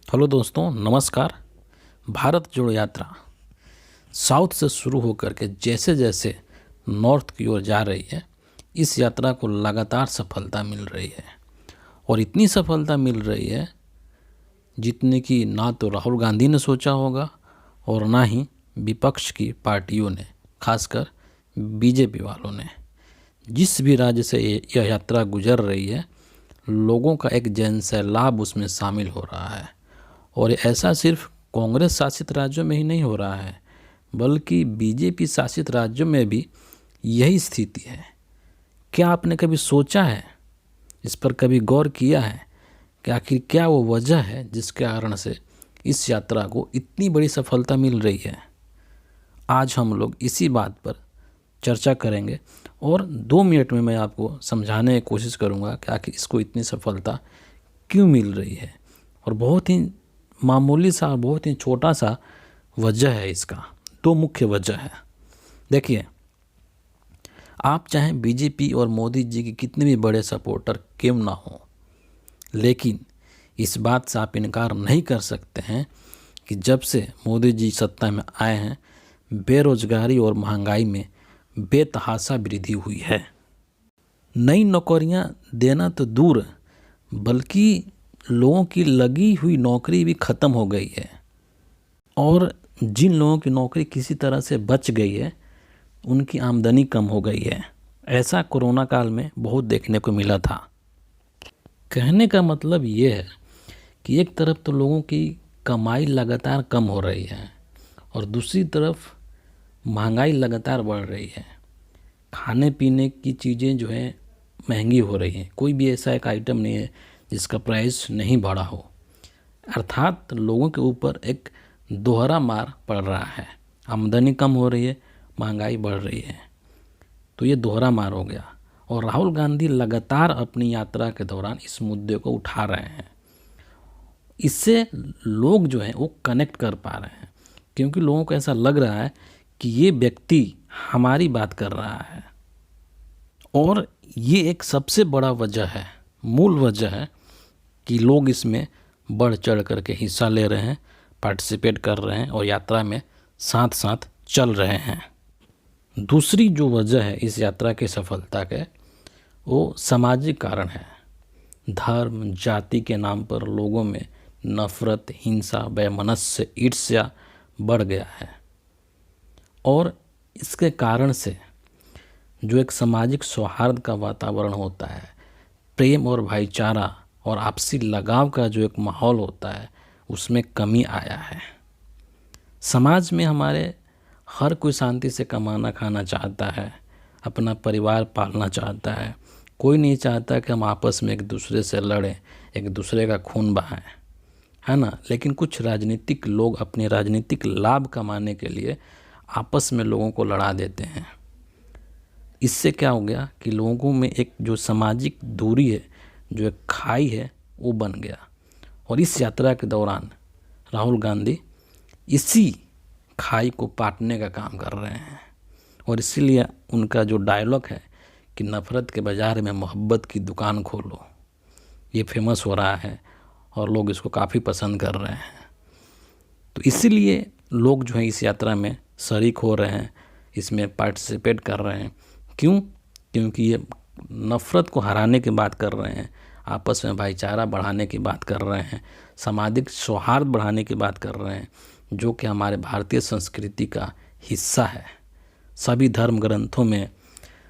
Hello दोस्तों, नमस्कार। भारत जोड़ो यात्रा साउथ से शुरू होकर के जैसे जैसे नॉर्थ की ओर जा रही है, इस यात्रा को लगातार सफलता मिल रही है। और इतनी सफलता मिल रही है जितने की ना तो राहुल गांधी ने सोचा होगा और ना ही विपक्ष की पार्टियों ने, खासकर बीजेपी वालों ने। जिस भी राज्य से यह यात्रा गुजर रही है, लोगों का एक जन सैलाब उसमें शामिल हो रहा है। और ऐसा सिर्फ कांग्रेस शासित राज्यों में ही नहीं हो रहा है, बल्कि बीजेपी शासित राज्यों में भी यही स्थिति है। क्या आपने कभी सोचा है, इस पर कभी गौर किया है कि आखिर क्या वो वजह है जिसके कारण से इस यात्रा को इतनी बड़ी सफलता मिल रही है? आज हम लोग इसी बात पर चर्चा करेंगे और 2 मिनट में मैं आपको समझाने की कोशिश करूंगा कि आखिर इसको इतनी सफलता क्यों मिल रही है। और बहुत ही मामूली सा, बहुत ही छोटा सा वजह है इसका। 2 मुख्य वजह है। देखिए, आप चाहे बीजेपी और मोदी जी की कितने भी बड़े सपोर्टर क्यों ना हो, लेकिन इस बात से आप इनकार नहीं कर सकते हैं कि जब से मोदी जी सत्ता में आए हैं, बेरोजगारी और महंगाई में बेतहाशा वृद्धि हुई है। नई नौकरियां देना तो दूर, बल्कि लोगों की लगी हुई नौकरी भी ख़त्म हो गई है। और जिन लोगों की नौकरी किसी तरह से बच गई है, उनकी आमदनी कम हो गई है। ऐसा कोरोना काल में बहुत देखने को मिला था। कहने का मतलब ये है कि एक तरफ तो लोगों की कमाई लगातार कम हो रही है और दूसरी तरफ महंगाई लगातार बढ़ रही है। खाने पीने की चीज़ें जो है महंगी हो रही हैं। कोई भी ऐसा एक आइटम नहीं है जिसका प्राइस नहीं बढ़ा हो। अर्थात लोगों के ऊपर एक दोहरा मार पड़ रहा है। आमदनी कम हो रही है, महंगाई बढ़ रही है, तो ये दोहरा मार हो गया। और राहुल गांधी लगातार अपनी यात्रा के दौरान इस मुद्दे को उठा रहे हैं। इससे लोग जो हैं वो कनेक्ट कर पा रहे हैं, क्योंकि लोगों को ऐसा लग रहा है कि ये व्यक्ति हमारी बात कर रहा है। और ये एक सबसे बड़ा वजह है, मूल वजह है कि लोग इसमें बढ़ चढ़ करके हिस्सा ले रहे हैं, पार्टिसिपेट कर रहे हैं और यात्रा में साथ साथ चल रहे हैं। दूसरी जो वजह है इस यात्रा की सफलता के, वो सामाजिक कारण है। धर्म जाति के नाम पर लोगों में नफरत, हिंसा, वैमनस्य, ईर्ष्या बढ़ गया है। और इसके कारण से जो एक सामाजिक सौहार्द का वातावरण होता है, प्रेम और भाईचारा और आपसी लगाव का जो एक माहौल होता है, उसमें कमी आया है। समाज में हमारे हर कोई शांति से कमाना खाना चाहता है, अपना परिवार पालना चाहता है। कोई नहीं चाहता कि हम आपस में एक दूसरे से लड़ें, एक दूसरे का खून बहाएं, है ना। लेकिन कुछ राजनीतिक लोग अपने राजनीतिक लाभ कमाने के लिए आपस में लोगों को लड़ा देते हैं। इससे क्या हो गया कि लोगों में एक जो सामाजिक दूरी है, जो एक खाई है, वो बन गया। और इस यात्रा के दौरान राहुल गांधी इसी खाई को पाटने का काम कर रहे हैं। और इसीलिए उनका जो डायलॉग है कि नफ़रत के बाज़ार में मोहब्बत की दुकान खोलो, ये फेमस हो रहा है और लोग इसको काफ़ी पसंद कर रहे हैं। तो इसीलिए लोग जो है इस यात्रा में शरीक हो रहे हैं, इसमें पार्टिसिपेट कर रहे हैं। क्यों? क्योंकि ये नफ़रत को हराने की बात कर रहे हैं, आपस में भाईचारा बढ़ाने की बात कर रहे हैं, सामाजिक सौहार्द बढ़ाने की बात कर रहे हैं, जो कि हमारे भारतीय संस्कृति का हिस्सा है। सभी धर्म ग्रंथों में,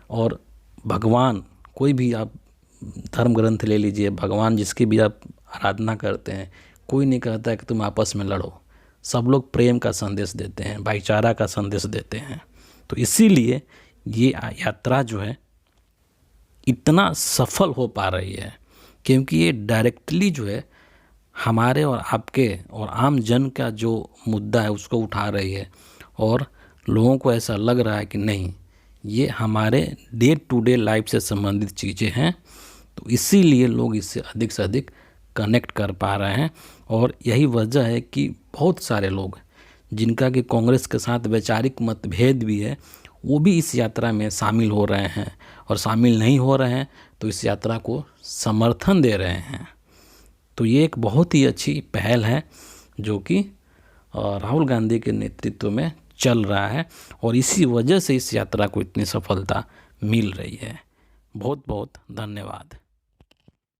और भगवान, कोई भी आप धर्म ग्रंथ ले लीजिए, भगवान जिसकी भी आप आराधना करते हैं, कोई नहीं कहता है कि तुम आपस में लड़ो। सब लोग प्रेम का संदेश देते हैं, भाईचारा का संदेश देते हैं। तो इसीलिए ये यात्रा जो है इतना सफल हो पा रही है, क्योंकि ये डायरेक्टली जो है हमारे और आपके और आम जन का जो मुद्दा है उसको उठा रही है। और लोगों को ऐसा लग रहा है कि नहीं, ये हमारे डे टू डे लाइफ से संबंधित चीज़ें हैं। तो इसीलिए लोग इससे अधिक से अधिक कनेक्ट कर पा रहे हैं। और यही वजह है कि बहुत सारे लोग जिनका कि कांग्रेस के साथ वैचारिक मतभेद भी है, वो भी इस यात्रा में शामिल हो रहे हैं। और शामिल नहीं हो रहे हैं तो इस यात्रा को समर्थन दे रहे हैं। तो ये एक बहुत ही अच्छी पहल है जो कि राहुल गांधी के नेतृत्व में चल रहा है और इसी वजह से इस यात्रा को इतनी सफलता मिल रही है। बहुत बहुत धन्यवाद।